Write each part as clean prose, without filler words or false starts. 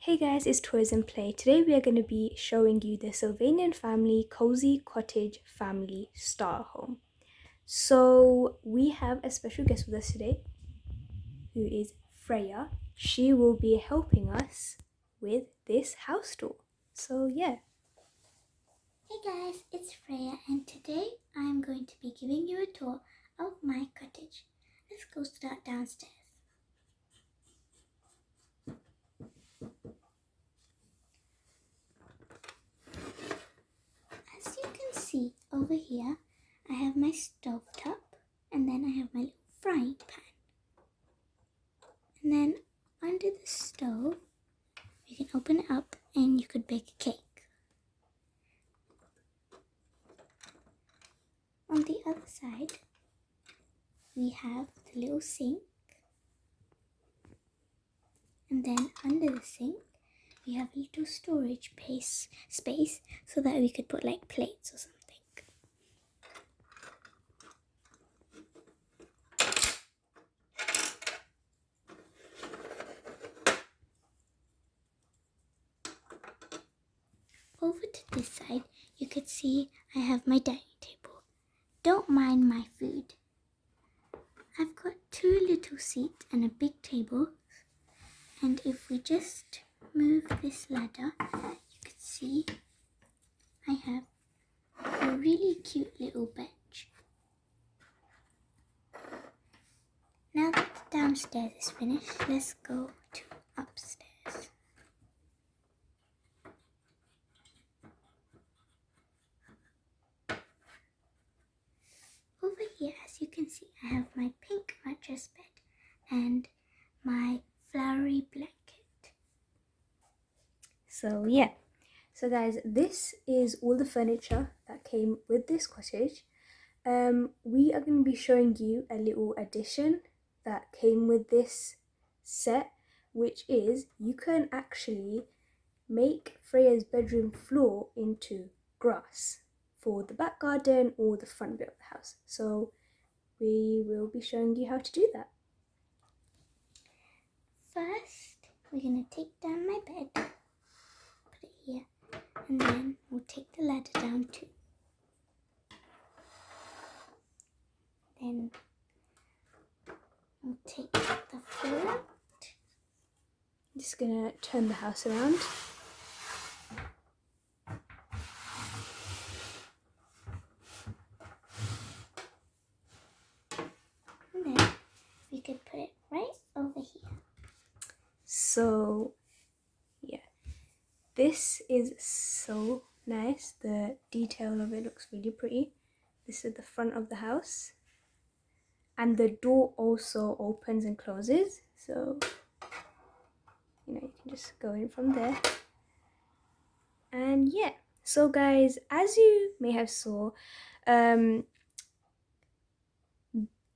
Hey guys, it's Toys and Play. Today we are going to be showing you the Sylvanian family Cosy Cottage family star home. So we have a special guest with us today who is Freya. She will be helping us with this house tour. So yeah. Hey guys, it's Freya and today I'm going to be giving you a tour of my cottage. Let's go start downstairs. As you can see over here, I have my stove top and then I have my little frying pan. And then under the stove, you can open it up and you could bake a cake. On the other side, we have the little sink. And then under the sink, we have a little storage space so that we could put like plates or something. Over to this side, you could see I have my dining table. Don't mind my food. I've got two little seats and a big table. And if we just move this ladder, you could see I have a really cute little bench. Now that the downstairs is finished, let's go to upstairs. Over here, as you can see, I have my pink mattress bed and my flowery blanket. So yeah. So guys, this is all the furniture that came with this cottage. We are going to be showing you a little addition that came with this set, which is you can actually make Freya's bedroom floor into grass for the back garden or the front bit of the house. So we will be showing you how to do that. First, we're going to take down my bed, put it here, and then we'll take the ladder down too. Then we'll take the floor out. I'm just gonna turn the house around. And then we could put it right over here. So yeah, this is so nice. The detail of it looks really pretty. This is the front of the house, and the door also opens and closes, so you can just go in from there. And yeah, so guys, as you may have saw,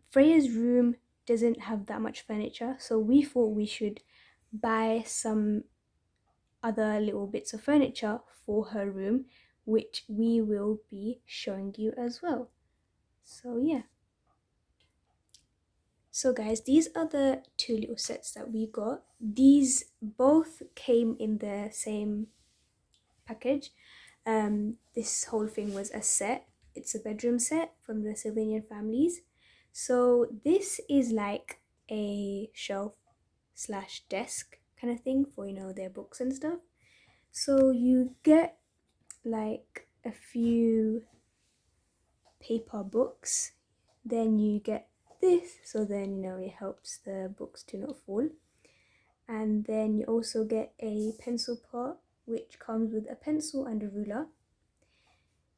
Freya's room doesn't have that much furniture, so we thought we should buy some other little bits of furniture for her room, which we will be showing you as well. So yeah. So guys, these are the two little sets that we got. These both came in the same package. This whole thing was a set. It's a bedroom set from the Sylvanian families. So this is like a shelf slash desk kind of thing for their books and stuff. So you get like a few paper books, then you get this, so then it helps the books to not fall. And then you also get a pencil pot, which comes with a pencil and a ruler.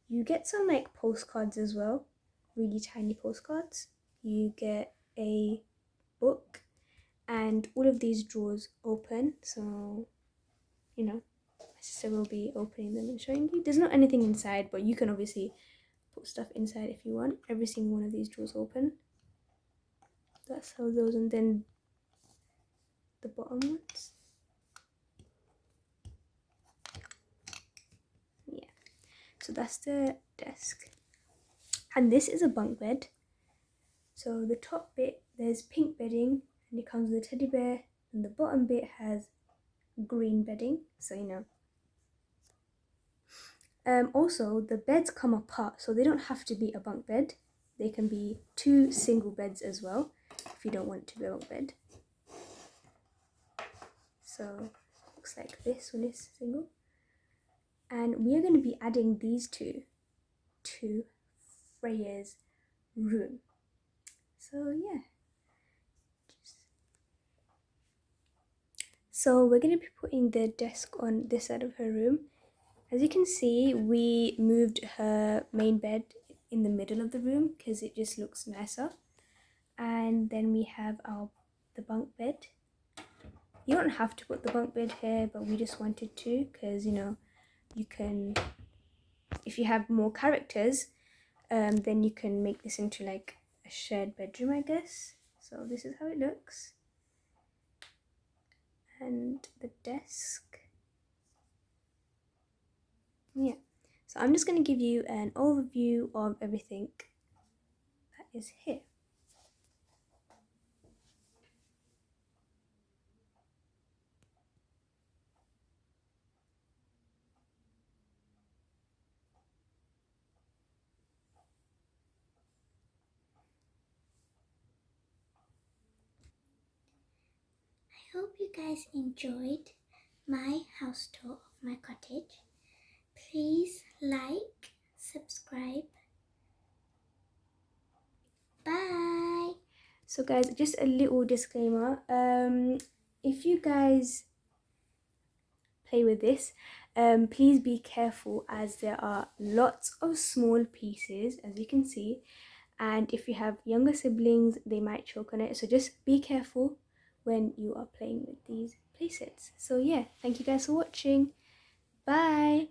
You get some like postcards as well, really tiny postcards. You get a book, and all of these drawers open, so my sister will be opening them and showing you. There's not anything inside, but you can obviously put stuff inside if you want. Every single one of these drawers open. That's how those, and then the bottom ones. Yeah, so that's the desk, and this is a bunk bed. So the top bit, there's pink bedding, and it comes with a teddy bear, and the bottom bit has green bedding, so you know. Also, the beds come apart, so they don't have to be a bunk bed. They can be 2 single beds as well, if you don't want to be a bunk bed. So, looks like this one is single. And we are going to be adding these two to Freya's room. So, yeah. So, we're going to be putting the desk on this side of her room. As you can see, we moved her main bed in the middle of the room because it just looks nicer. And then we have the bunk bed. You don't have to put the bunk bed here, but we just wanted to because, you know, you can, if you have more characters, then you can make this into like a shared bedroom, I guess. So this is how it looks. And the desk. Yeah. So I'm just going to give you an overview of everything that is here. I hope you guys enjoyed my house tour of my cottage. Please like, subscribe. Bye. So guys, just a little disclaimer. If you guys play with this, please be careful as there are lots of small pieces, as you can see. And if you have younger siblings, they might choke on it. So just be careful when you are playing with these playsets. So yeah, thank you guys for watching. Bye.